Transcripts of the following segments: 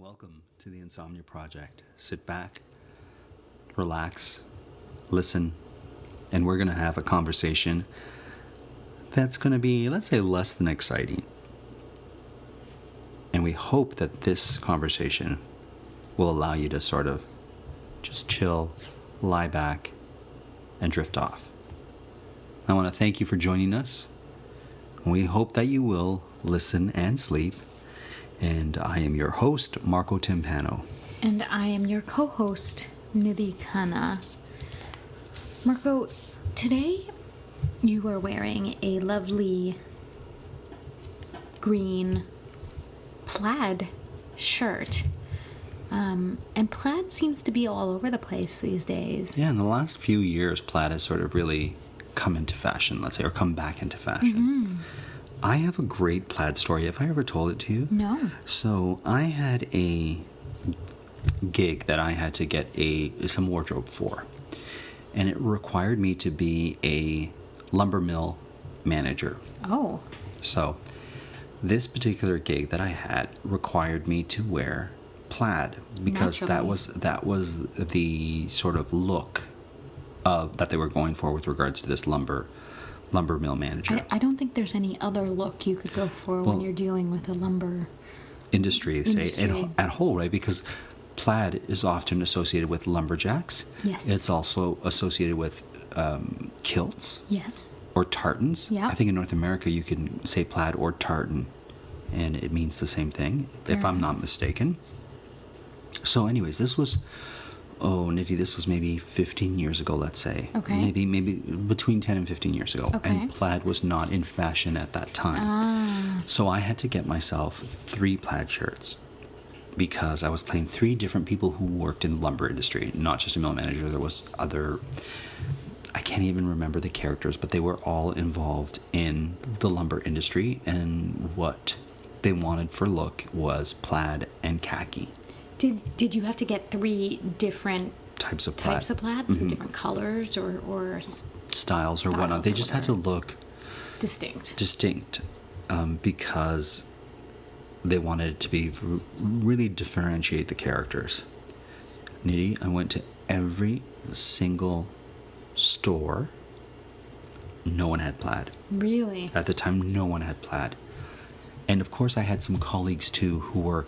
Welcome to the Insomnia Project. Sit back, relax, listen, and we're going to have a conversation that's going to be, let's say, less than exciting. And we hope that this conversation will allow you to sort of just chill, lie back, and drift off. I want to thank you for joining us. We hope that you will listen and sleep. And I am your host, Marco Timpano. And I am your co-host, Nidhi Khanna. Marco, today you are wearing a lovely green plaid shirt. And plaid seems to be all over the place these days. Yeah, in the last few years, plaid has sort of really come into fashion, let's say, or come back into fashion. Mm-hmm. I have a great plaid story. Have I ever told it to you? No. So I had a gig that I had to get some wardrobe for. And it required me to be a lumber mill manager. Oh. So this particular gig that I had required me to wear plaid because that was the sort of look that they were going for with regards to this lumber mill manager. I don't think there's any other look you could go for when you're dealing with a lumber industry. At whole, right? Because plaid is often associated with lumberjacks. Yes. It's also associated with kilts. Yes. Or tartans. Yeah. I think in North America you can say plaid or tartan, and it means the same thing, if I'm not mistaken. So anyways, this was... Nidhi, this was maybe 15 years ago, let's say. Okay. Maybe between 10 and 15 years ago. Okay. And plaid was not in fashion at that time. So I had to get myself 3 plaid shirts because I was playing 3 different people who worked in the lumber industry, not just a mill manager. There was other... I can't even remember the characters, but they were all involved in the lumber industry, and what they wanted for look was plaid and khaki. Did you have to get 3 different types of plaid? Mm-hmm. So different colors or styles or whatnot. They just had to look distinct because they wanted it to be really differentiate the characters. Nidhi, I went to every single store. No one had plaid. Really? At the time, no one had plaid. And of course, I had some colleagues too who were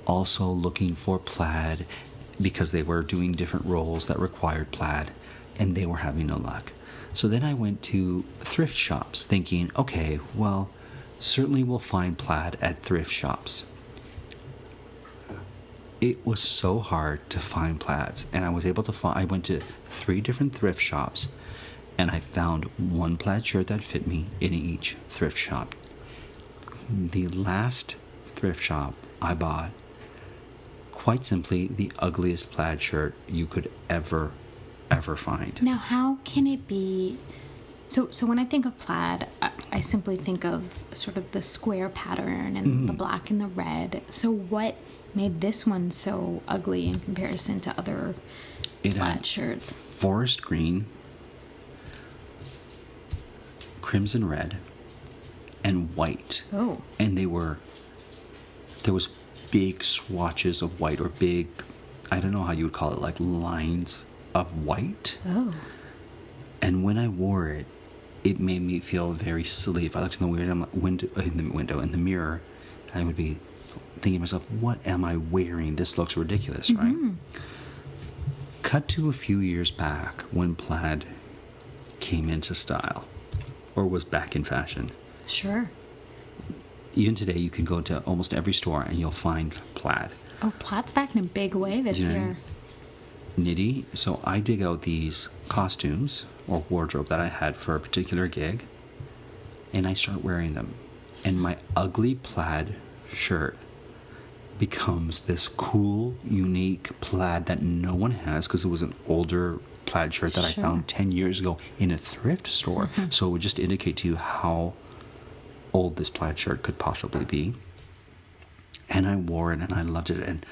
also looking for plaid because they were doing different roles that required plaid, and they were having no luck. So then I went to thrift shops thinking, okay, well, certainly we'll find plaid at thrift shops. It was so hard to find plaids, and I was able to I went to 3 different thrift shops, and I found 1 plaid shirt that fit me in each thrift shop. The last thrift shop I bought, quite simply, the ugliest plaid shirt you could ever find. Now, how can it be... So when I think of plaid, I simply think of sort of the square pattern and the black and the red. So what made this one so ugly in comparison to other plaid shirts? Forest green, crimson red, and white. Oh. And there was big swatches of white, or big, I don't know how you would call it, like lines of white. Oh. And when I wore it, it made me feel very silly. If I looked in the mirror, I would be thinking to myself, what am I wearing? This looks ridiculous, right? Cut to a few years back when plaid came into style, or was back in fashion. Sure. Even today, you can go to almost every store and you'll find plaid. Oh, plaid's back in a big way this year. Nidhi, so I dig out these costumes or wardrobe that I had for a particular gig, and I start wearing them. And my ugly plaid shirt becomes this cool, unique plaid that no one has, because it was an older plaid shirt that I found 10 years ago in a thrift store. So it would just indicate to you how old this plaid shirt could possibly be. And I wore it and I loved it, and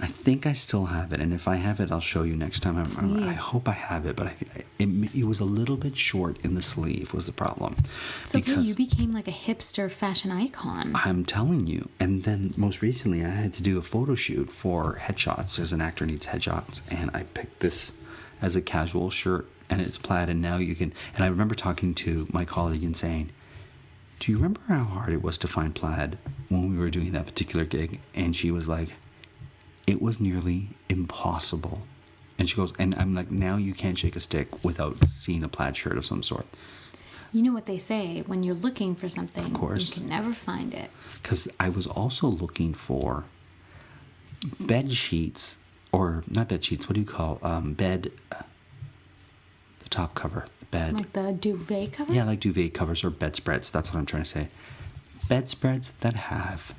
I think I still have it, and if I have it, I'll show you next time. I hope I have it, but it was a little bit short in the sleeve was the problem. So you became like a hipster fashion icon. I'm telling you. And then most recently, I had to do a photo shoot for headshots. As an actor needs headshots, and I picked this as a casual shirt, and it's plaid, and now you can. And I remember talking to my colleague and saying, "Do you remember how hard it was to find plaid when we were doing that particular gig?" And she was like, "It was nearly impossible." And she goes, and I'm like, "Now you can't shake a stick without seeing a plaid shirt of some sort." You know what they say, when you're looking for something, of course, you can never find it. Because I was also looking for bed sheets, or not bed sheets, what do you call bed, the top cover, the bed. Like the duvet cover? Yeah, like duvet covers or bedspreads. That's what I'm trying to say. Bedspreads that have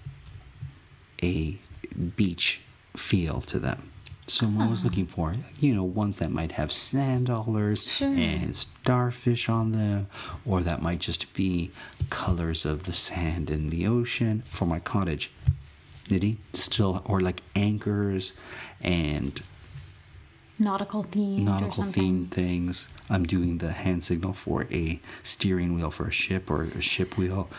a beach feel to them. So I was looking for, ones that might have sand dollars and starfish on them, or that might just be colors of the sand in the ocean for my cottage. Nidhi, still, or like anchors and nautical themed things. I'm doing the hand signal for a steering wheel for a ship or a ship wheel,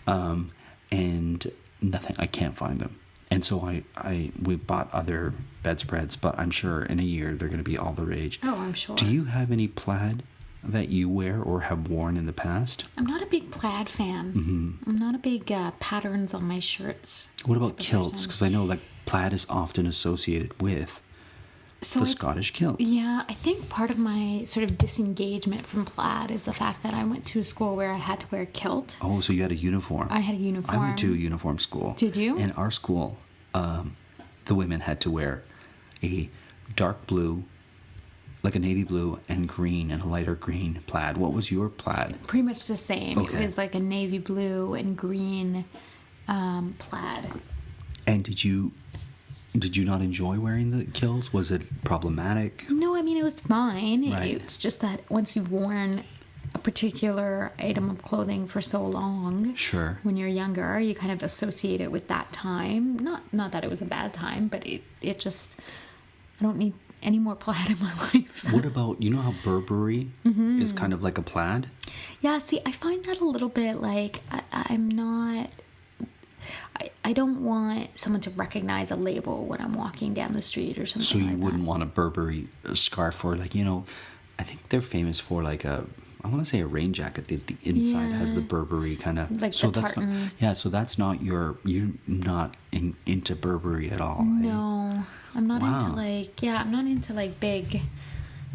and nothing. I can't find them. And so we bought other bedspreads, but I'm sure in a year they're going to be all the rage. Oh, I'm sure. Do you have any plaid that you wear or have worn in the past? I'm not a big plaid fan. Mm-hmm. I'm not a big patterns on my shirts. What about kilts? Because I know like plaid is often associated with the Scottish kilt. Yeah, I think part of my sort of disengagement from plaid is the fact that I went to a school where I had to wear a kilt. Oh, so you had a uniform. I had a uniform. I went to a uniform school. Did you? In our school, the women had to wear a dark blue, like a navy blue and green and a lighter green plaid. What was your plaid? Pretty much the same. Okay. It was like a navy blue and green plaid. And did you not enjoy wearing the kilt? Was it problematic? No, I mean, it was fine. Right. It's just that once you've worn a particular item of clothing for so long, sure, when you're younger, you kind of associate it with that time. Not that it was a bad time, but it just, I don't need any more plaid in my life. What about, how Burberry is kind of like a plaid? Yeah, see, I find that a little bit like, I'm not... I don't want someone to recognize a label when I'm walking down the street or something like that. So you wouldn't want a Burberry scarf or like, I think they're famous for like I want to say a rain jacket. The inside has the Burberry kind of... Like so the that's tartan. not, yeah, so that's not you're not into Burberry at all. No, I'm not Wow. I'm not into like big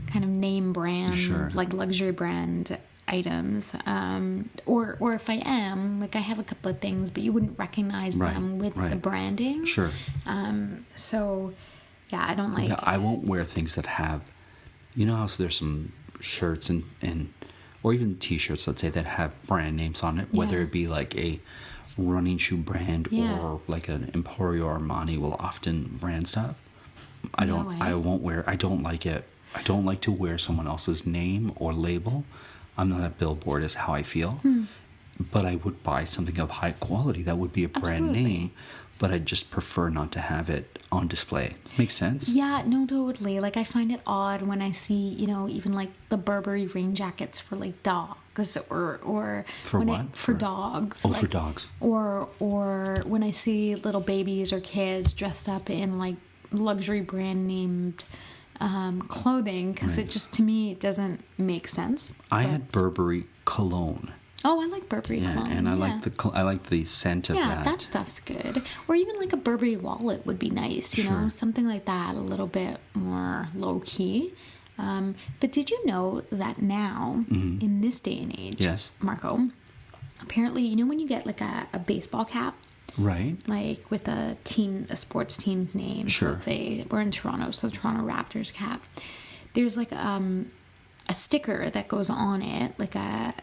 kind of name brand, Sure. like luxury brand items, or if I am, like I have a couple of things, but you wouldn't recognize them with the branding. Sure. So yeah, I don't like... Yeah, I won't wear things that have, how there's some shirts and or even t-shirts, let's say, that have brand names on it, whether it be like a running shoe brand or like an Emporio or Armani will often brand stuff. I won't wear, I don't like it. I don't like to wear someone else's name or label. I'm not a billboard is how I feel. But I would buy something of high quality that would be a brand name, but I just prefer not to have it on display. Makes sense? Yeah, no, totally. Like, I find it odd when I see, even like the Burberry rain jackets for like dogs or for when what? For dogs. Oh, like, for dogs. Or when I see little babies or kids dressed up in like luxury brand named clothing, because it just, to me, it doesn't make sense. I had Burberry cologne. Oh, I like Burberry cologne. And I like the scent of that. Yeah, that stuff's good. Or even like a Burberry wallet would be nice, you know, something like that, a little bit more low key. But did you know that now, in this day and age, yes, Marco, apparently, when you get like a baseball cap, right, like with a sports team's name. Sure. So let's say we're in Toronto, so the Toronto Raptors cap. There's like a sticker that goes on it, like a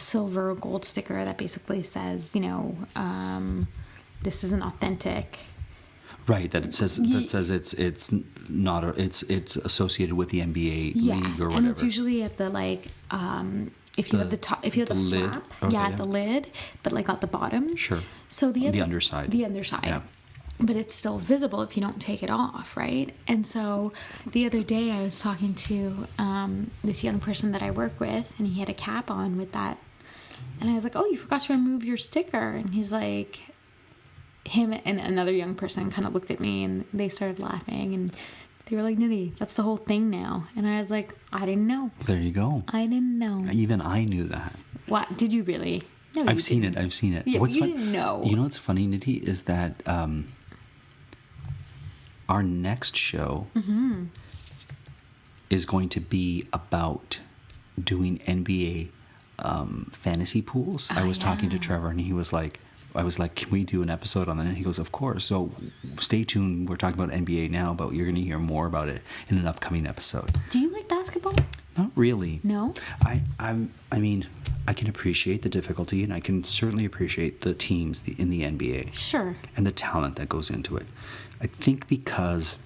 silver or gold sticker that basically says, this is an authentic. Right, that says it's not it's associated with the NBA league or whatever. And it's usually at the if you have the top, if you have the lid. flap, Okay, at the lid, but like at the bottom. Sure. So the underside. The underside. Yeah. but it's still visible if you don't take it off, right? And so the other day I was talking to this young person that I work with, and he had a cap on with that. And I was like, oh, you forgot to remove your sticker. And he's like, him and another young person kind of looked at me, and they started laughing, and they were like, Nidhi, that's the whole thing now. And I was like, I didn't know. There you go. I didn't know. Even I knew that. What? Did you really? No, I've seen it. Yeah, you didn't know. You know what's funny, Nidhi, is that our next show is going to be about doing NBA fantasy pools. I was talking to Trevor, and I was like, can we do an episode on that? And he goes, of course. So stay tuned. We're talking about NBA now, but you're going to hear more about it in an upcoming episode. Do you like basketball? Not really. No? I mean, I can appreciate the difficulty, and I can certainly appreciate the teams in the NBA. Sure. And the talent that goes into it. I think because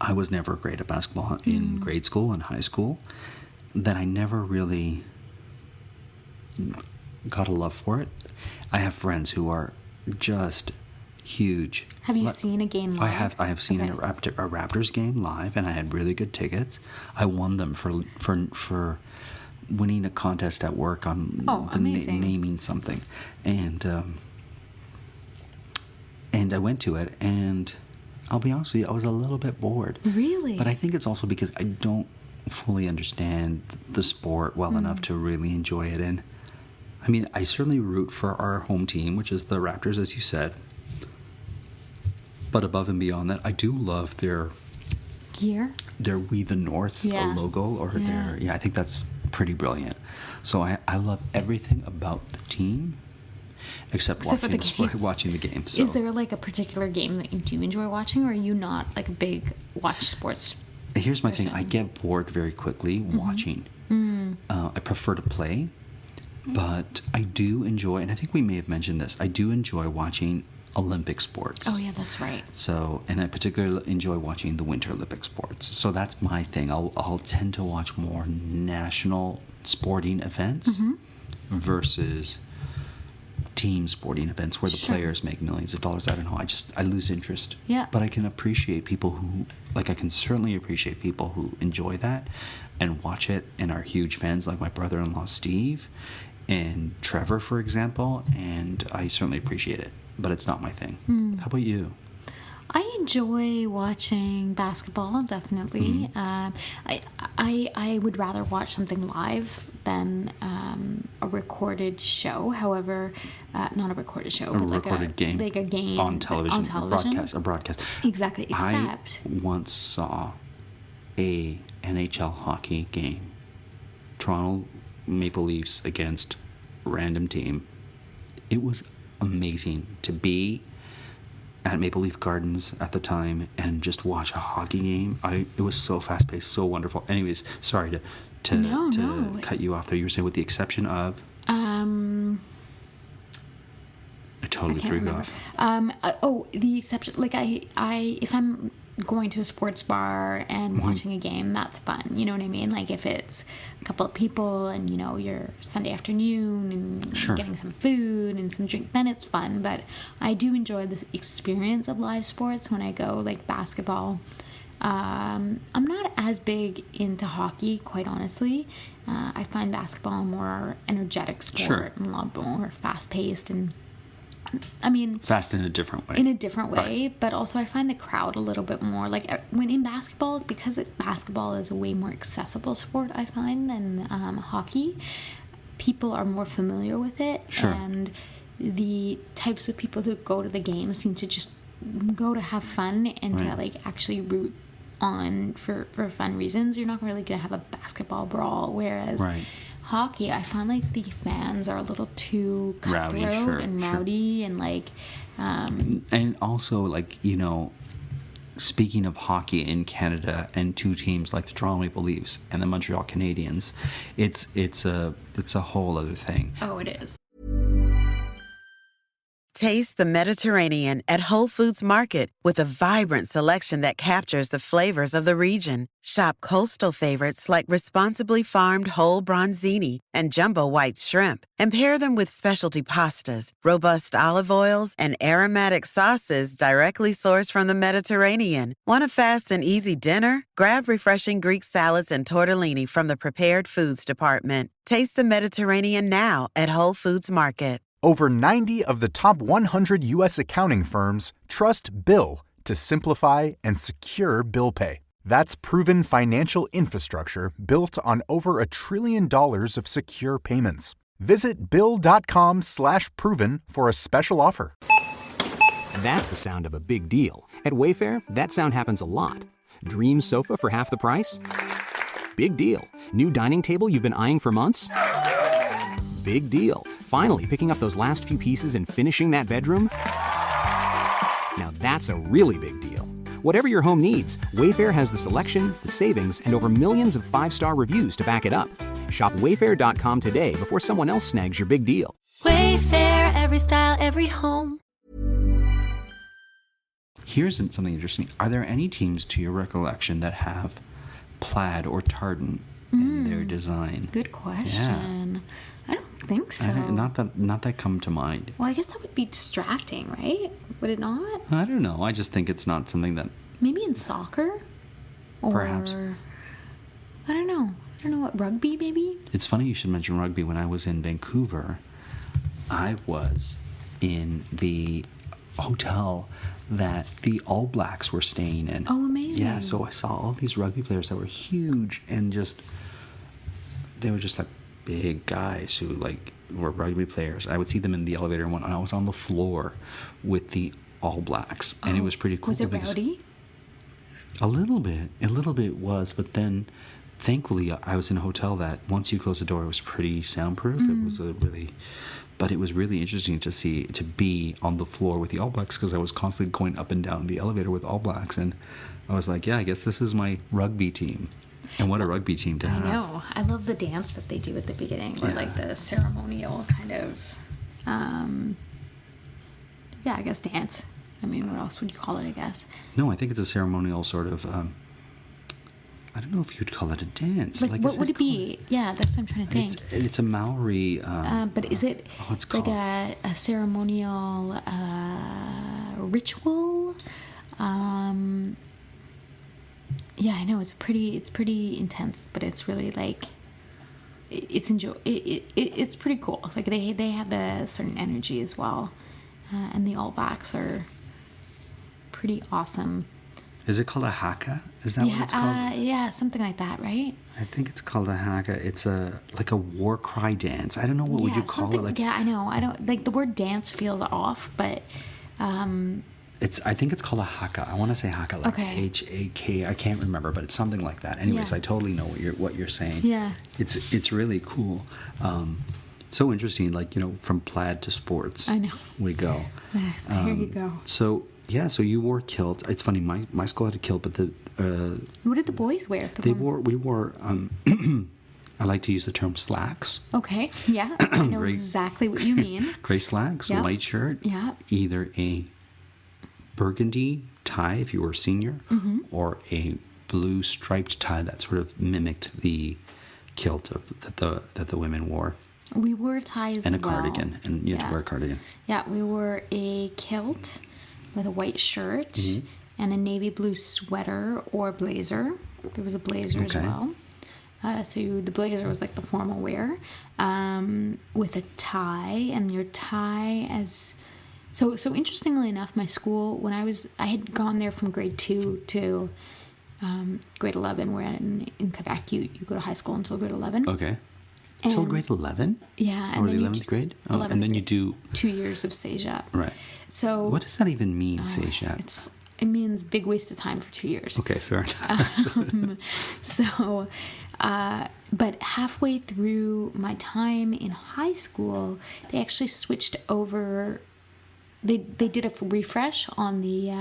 I was never great at basketball in grade school and high school, that I never really got a love for it. I have friends who are just huge. Have you seen a game live? I have seen a Raptors game live, and I had really good tickets. I won them for winning a contest at work on naming something, and I went to it, and I'll be honest with you, I was a little bit bored. Really? But I think it's also because I don't fully understand the sport well enough to really enjoy it. And I mean, I certainly root for our home team, which is the Raptors, as you said. But above and beyond that, I do love their gear, their We the North logo, or I think that's pretty brilliant. So I love everything about the team, except watching the game. So. Is there like a particular game that you do enjoy watching, or are you not like a big watch sports? Here's my thing: I get bored very quickly watching. I prefer to play, but I do enjoy, and I think we may have mentioned this, I do enjoy watching Olympic sports. Oh yeah, that's right. So, and I particularly enjoy watching the Winter Olympic sports. So that's my thing. I'll tend to watch more national sporting events versus team sporting events where the players make millions of dollars. I don't know. I lose interest. Yeah. But I can appreciate people who, like, I can certainly appreciate people who enjoy that and watch it and are huge fans, like my brother-in-law Steve and Trevor, for example. And I certainly appreciate it, but it's not my thing. How about you? I enjoy watching basketball, definitely. I would rather watch something live than a recorded show. However, not a recorded show, but like a game on television. A broadcast. Exactly. Except I once saw a NHL hockey game, Toronto Maple Leafs against random team. It was amazing to be at Maple Leaf Gardens at the time and just watch a hockey game. It was so fast paced, so wonderful. Anyways, sorry to cut you off there. You were saying with the exception of I totally threw you off. The exception, like I if I'm going to a sports bar and watching a game, that's fun. You know what I mean? Like if it's a couple of people and, you know, your Sunday afternoon and getting some food and some drink, then it's fun. But I do enjoy this experience of live sports when I go, like basketball. I'm not as big into hockey, quite honestly. I find basketball a more energetic sport and a lot more fast-paced, and I mean, fast in a different way. Right. But also I find the crowd a little bit more, like when in basketball, because basketball is a way more accessible sport, I find, than hockey. People are more familiar with it, and the types of people who go to the game seem to just go to have fun and to like actually root on for fun reasons. You're not really gonna have a basketball brawl, whereas hockey, I find like the fans are a little too cutthroat and rowdy and like and also, like, you know, speaking of hockey in Canada and two teams like the Toronto Maple Leafs and the Montreal Canadiens, it's a whole other thing. Oh, it is. Taste the Mediterranean at Whole Foods Market with a vibrant selection that captures the flavors of the region. Shop coastal favorites like responsibly farmed whole bronzini and jumbo white shrimp, and pair them with specialty pastas, robust olive oils, and aromatic sauces directly sourced from the Mediterranean. Want a fast and easy dinner? Grab refreshing Greek salads and tortellini from the prepared foods department. Taste the Mediterranean now at Whole Foods Market. Over 90 of the top 100 U.S. accounting firms trust Bill to simplify and secure bill pay. That's proven financial infrastructure built on over $1 trillion of secure payments. Visit Bill.com/proven for a special offer. That's the sound of a big deal. At Wayfair, that sound happens a lot. Dream sofa for half the price? Big deal. New dining table you've been eyeing for months? Big deal. Finally picking up those last few pieces and finishing that bedroom? Now that's a really big deal. Whatever your home needs, Wayfair has the selection, the savings, and over millions of 5-star reviews to back it up. Shop Wayfair.com today before someone else snags your big deal. Wayfair, every style, every home. Here's something interesting. Are there any teams, to your recollection, that have plaid or tartan in their design? Good question. I don't think so. Not that come to mind. Well, I guess that would be distracting, right? Would it not? I don't know. I just think it's not something that... Maybe in soccer? Or, Perhaps. I don't know. What, rugby maybe? It's funny you should mention rugby. When I was in Vancouver, I was in the hotel that the All Blacks were staying in. Oh, amazing. Yeah, so I saw all these rugby players that were huge and they were just like big guys who like were rugby players. I would see them in the elevator and I was on the floor with the All Blacks, and it was pretty cool. Was it rowdy? A little bit was, but then thankfully I was in a hotel that once you close the door it was pretty soundproof. But it was really interesting to be on the floor with the All Blacks, because I was constantly going up and down the elevator with All Blacks, and I was like, yeah, I guess this is my rugby team. And what a rugby team to have. I know. I love the dance that they do at the beginning, or like the ceremonial kind of, I guess dance. I mean, what else would you call it, I guess? No, I think it's a ceremonial sort of, I don't know if you'd call it a dance. Like what would it be? Yeah, that's what I'm trying to think. It's a Maori... but is it like a ceremonial ritual? Yeah, I know it's pretty intense, but it's really like it's pretty cool. Like they have a certain energy as well, and the All Blacks are pretty awesome. Is it called a haka? Is that what it's called? Yeah, something like that, right? I think it's called a haka. It's like a war cry dance. I don't know what would you call it. Like, yeah, I know. I don't like the word dance feels off, but I think it's called a haka. I want to say haka, like H-A-K. I can't remember, but it's something like that. Anyways, I totally know what you're saying. Yeah, it's really cool. So interesting. Like, from plaid to sports. I know. We go. There you go. So you wore kilt. It's funny. My school had a kilt, but what did the boys wear? We wore. I like to use the term slacks. Okay. Yeah, I know exactly what you mean. Gray slacks, light shirt. Yeah. Either a burgundy tie if you were a senior, or a blue striped tie that sort of mimicked the kilt that the women wore. We wore ties and a cardigan, and you had to wear a cardigan. Yeah, we wore a kilt with a white shirt and a navy blue sweater or blazer. There was a blazer as well. So the blazer was like the formal wear, with a tie, and your tie as... So interestingly enough, my school, when I had gone there from grade 2 to grade 11, where in Quebec you go to high school until grade 11. Okay. Until grade 11? Yeah. Or the 11th grade? Oh, and then you do... 2 years of cégep. Right. So... What does that even mean, cégep? It means big waste of time for 2 years. Okay, fair enough. But halfway through my time in high school, they actually switched over... They did a refresh on the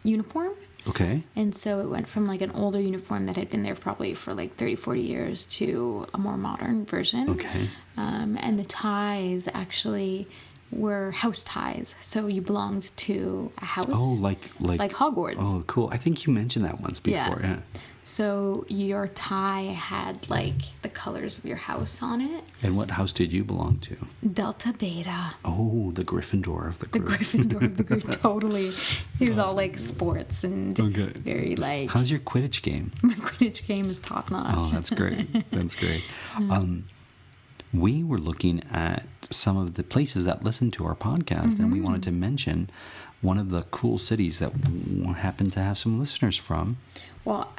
uniform. Okay. And so it went from like an older uniform that had been there probably for like 30, 40 years to a more modern version. Okay. And the ties actually were house ties. So you belonged to a house. Oh, like Hogwarts. Oh, cool. I think you mentioned that once before. Yeah. So your tie had like the colors of your house on it. And what house did you belong to? Delta Beta. Oh, the Gryffindor of the group. The Gryffindor of the group, totally. He was all like sports and very like... How's your Quidditch game? My Quidditch game is top notch. Oh, that's great. That's great. We were looking at some of the places that listen to our podcast, and we wanted to mention one of the cool cities that we happen to have some listeners from. Well,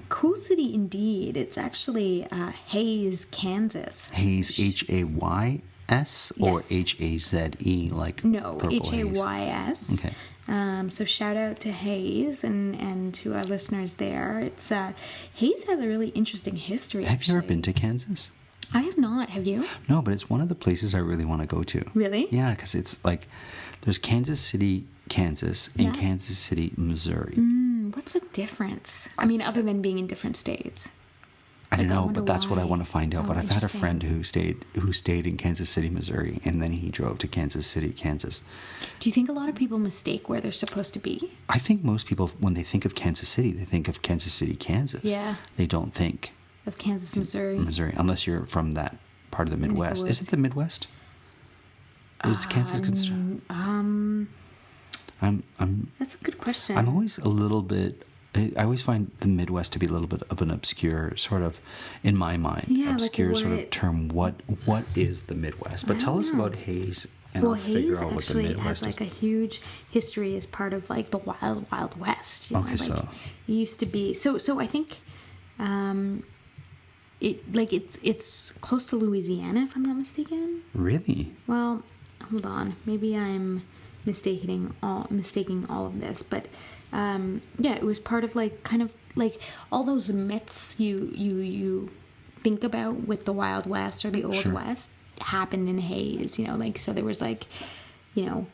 cool city indeed. It's actually Hays, Kansas. Hays, Hays, or Yes. Haze, like No, Purple Haze? Hays. Okay. So shout out to Hays and to our listeners there. It's Hays has a really interesting history. Have you ever actually. been to Kansas? I have not. Have you? No, but it's one of the places I really want to go to. Really? Yeah, because it's like there's Kansas City, Kansas, and Yeah. Kansas City, Missouri. What's the difference? I mean, other than being in different states. I don't Like, I know, wonder but that's what I why. want to find out. Oh, But I've had a interesting. friend who stayed in Kansas City, Missouri, and then he drove to Kansas City, Kansas. Do you think a lot of people mistake where they're supposed to be? I think most people, when they think of Kansas City, they think of Kansas City, Kansas. Yeah. They don't think Of Kansas, Missouri? Missouri, unless you're from that part of the Midwest. Is it the Midwest? Is Kansas considered? That's a good question. I'm always a little bit. I always find the Midwest to be a little bit of an obscure sort of, in my mind, Yeah, like obscure sort of what- term. What is the Midwest? But tell us about Hays, and well, I'll figure Hays out what the actually Midwest has like is. a huge history as part of like the Wild Wild West. You know? Okay, like, so- it used to be so. I think it's close to Louisiana, if I'm not mistaken. Really? Well, hold on. Maybe I'm mistaking all of this, but yeah, it was part of like kind of like all those myths you think about with the Wild West or the Old Sure. West happened in Hays. You know, like so there was like, you know,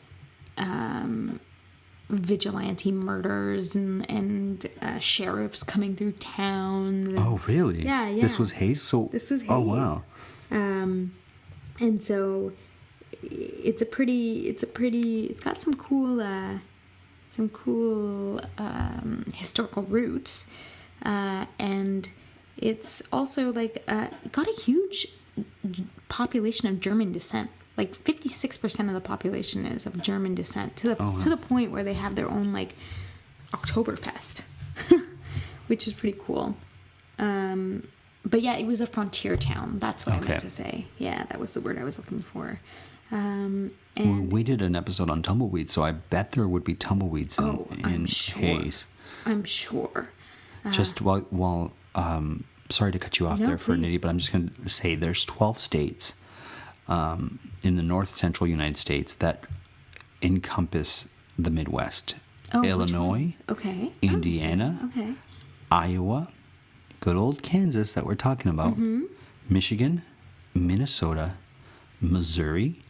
vigilante murders and sheriffs coming through towns. And, Oh, really? Yeah, yeah. This was Hays. So This was Oh, Hays. wow. And so it's got some cool historical roots, and it's also like got a huge population of German descent. Like 56% of the population is of German descent, to the point where they have their own like Oktoberfest, which is pretty cool. But yeah, it was a frontier town. That's what I meant to say. Yeah, that was the word I was looking for. And Well, we did an episode on tumbleweeds, so I bet there would be tumbleweeds in I'm sure. Hays. I'm sure. Just while sorry to cut you off No, there for please. Nidhi, but I'm just going to say there's 12 states in the north central United States that encompass the Midwest. Oh, which Illinois, ones? Okay. Indiana, Okay. Iowa, good old Kansas that we're talking about, Mm-hmm. Michigan, Minnesota, Missouri,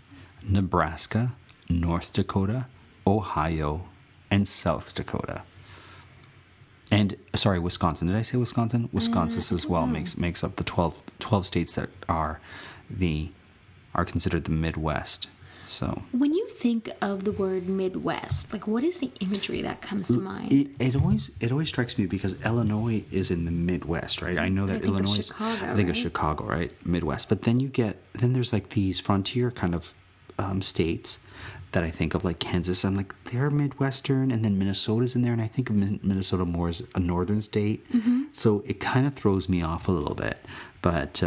Nebraska, North Dakota, Ohio, and South Dakota. And sorry, Wisconsin. Did I say Wisconsin? Wisconsin as well makes up the 12 states that are considered the Midwest. So When you think of the word Midwest, like what is the imagery that comes to mind? it always strikes me because Illinois is in the Midwest, right? I know that I think of Illinois. Chicago, I think of right? Chicago, right? Midwest. But then there's like these frontier kind of states that I think of, like Kansas. I'm like, they're Midwestern, and then Minnesota's in there, and I think of Minnesota more as a northern state. Mm-hmm. So it kind of throws me off a little bit. But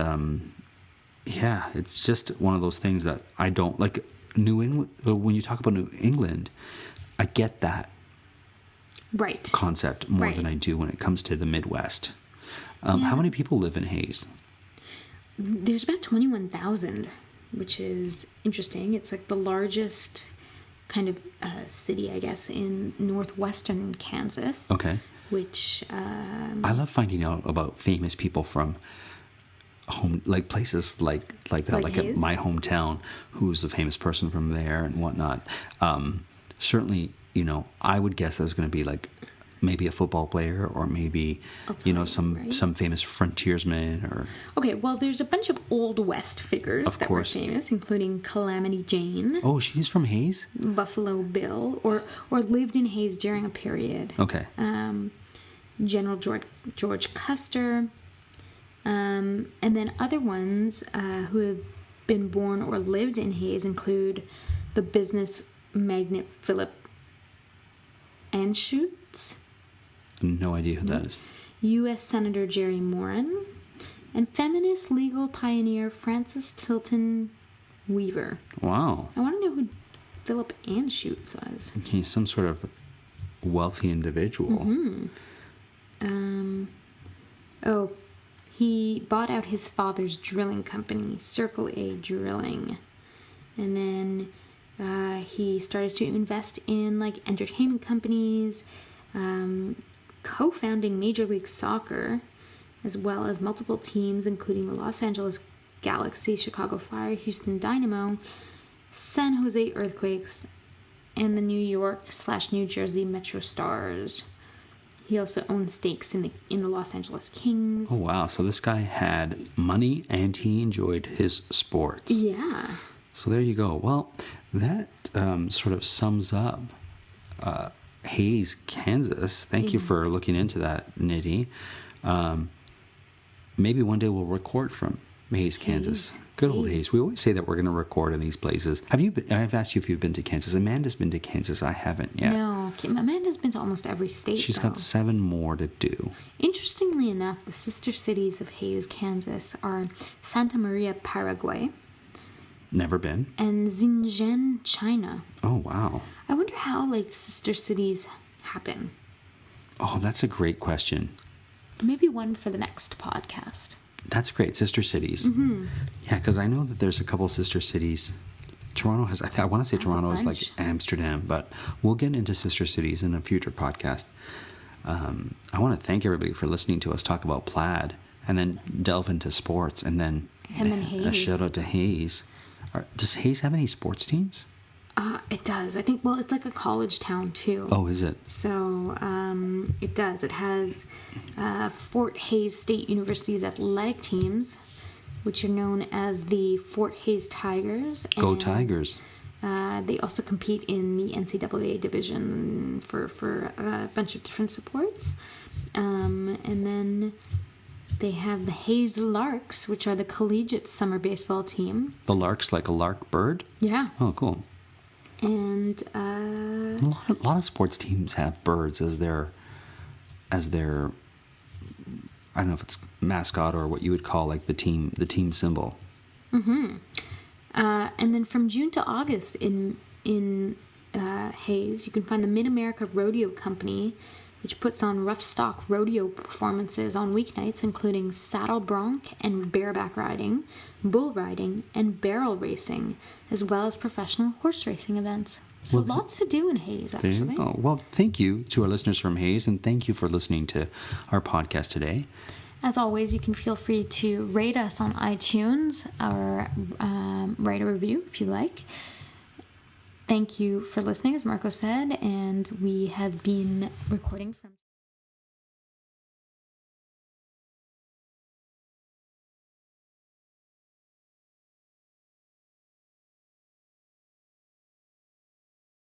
yeah, it's just one of those things that I don't like. New England. When you talk about New England, I get that Right. concept more Right. than I do when it comes to the Midwest. How many people live in Hays? There's about 21,000, which is interesting. It's like the largest kind of city, I guess, in northwestern Kansas. Okay. Which I love finding out about famous people from home, like places like that, Like like at Hays? my hometown, who's a famous person from there and whatnot. Certainly, I would guess there's going to be like maybe a football player, or maybe some famous frontiersman, or Okay, well, there's a bunch of Old West figures Of that course. were famous, including Calamity Jane, oh, she's from Hayes. Buffalo Bill, or lived in Hayes during a period. Okay. General George Custer, and then other ones who have been born or lived in Hayes include the business magnate Philip Anschutz, No idea who that is. U.S. Senator Jerry Moran, and feminist legal pioneer Frances Tilton Weaver. Wow. I want to know who Philip Anschutz was. He's some sort of wealthy individual. Oh, he bought out his father's drilling company, Circle A Drilling. And then he started to invest in like entertainment companies, co-founding Major League Soccer, as well as multiple teams, including the Los Angeles Galaxy, Chicago Fire, Houston Dynamo, San Jose Earthquakes, and the New York/New Jersey Metro Stars. He also owned stakes in the Los Angeles Kings. Oh, wow. So this guy had money and he enjoyed his sports. Yeah. So there you go. Well, that sort of sums up Hayes, Kansas. Thank you for looking into that, Nidhi. Maybe one day we'll record from Hayes, Kansas. Good old Hayes. We always say that we're going to record in these places. Have you been? I've asked you if you've been to Kansas. Amanda's been to Kansas. I haven't yet. No, Amanda's been to almost every state. She's though. got 7 more to do. Interestingly enough, the sister cities of Hayes, Kansas are Santa Maria, Paraguay, Never been. and Xinjiang, China. Oh, wow. I wonder how like sister cities happen. Oh, that's a great question. Maybe one for the next podcast. That's great. Sister cities. Yeah, because I know that there's a couple sister cities. Toronto has, I want to say Has a Toronto is like bunch. Amsterdam, but we'll get into sister cities in a future podcast. I want to thank everybody for listening to us talk about Plaid and then delve into sports and then a Hayes. shout out to Hayes. Does Hayes have any sports teams? It does. I think, well, it's like a college town too. Oh, is it? So it does. It has Fort Hays State University's athletic teams, which are known as the Fort Hays Tigers. Go and, Tigers. They also compete in the NCAA division for a bunch of different sports. And then they have the Hayes Larks, which are the collegiate summer baseball team. The Larks, like a lark bird? Yeah. Oh, cool. And A lot of sports teams have birds as their I don't know if it's mascot or what you would call like the team symbol. and then from June to August in Hayes, you can find the Mid-America Rodeo Company, which puts on rough stock rodeo performances on weeknights, including saddle bronc and bareback riding, bull riding, and barrel racing, as well as professional horse racing events. So Well, lots to do in Hayes, There you actually. go. Well, thank you to our listeners from Hayes, and thank you for listening to our podcast today. As always, you can feel free to rate us on iTunes or write a review if you like. Thank you for listening, as Marco said, and we have been recording from